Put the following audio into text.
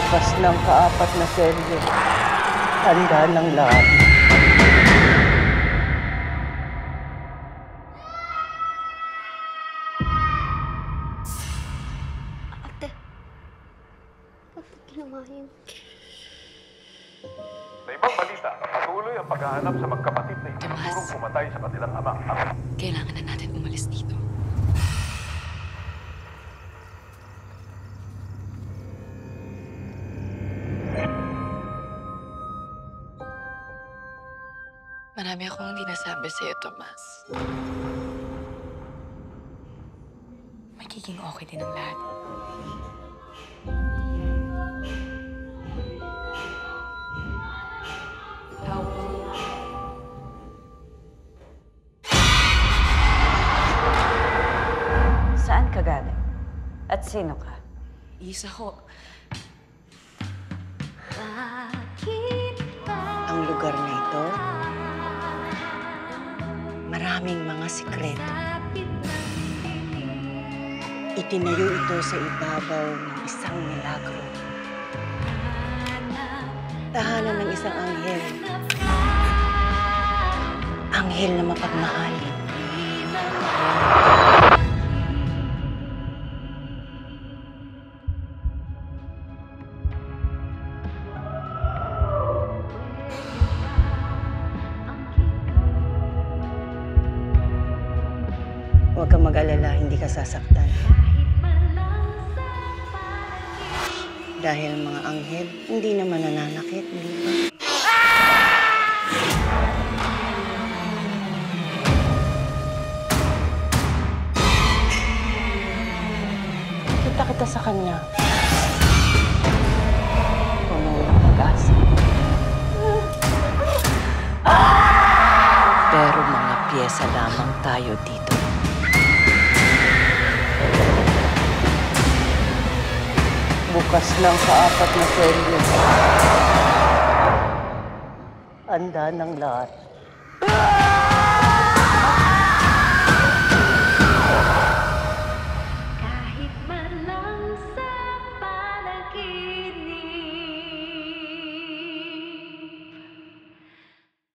Bukas ng kaapat na selyo. Handa ng lahat. Ate, bakit ginawa yun? Sa ibang balita, patuloy ang paghahanap sa magkapatid na itinuturong pumatay sa kanilang ama. Kailangan na natin umalis dito. Marami akong hindi nasabi sa'yo, Tomas. Magiging okay din ang lahat. Saan ka galing? At sino ka? Isa ko. Ang lugar na ito, maraming mga sikreto. Itinayo ito sa ibabaw ng isang milagro. Tahanan ng isang anghel. Anghel na mapagmahalin. Huwag kang mag-alala, hindi ka sasaktan. Dahil mga anghel, hindi naman nananakit, di ba? Kita sa kanya. Puno ng pag-asa. Pero mga piyesa lamang tayo dito. Bukas ng kaapat na selyo. Handa ng lahat.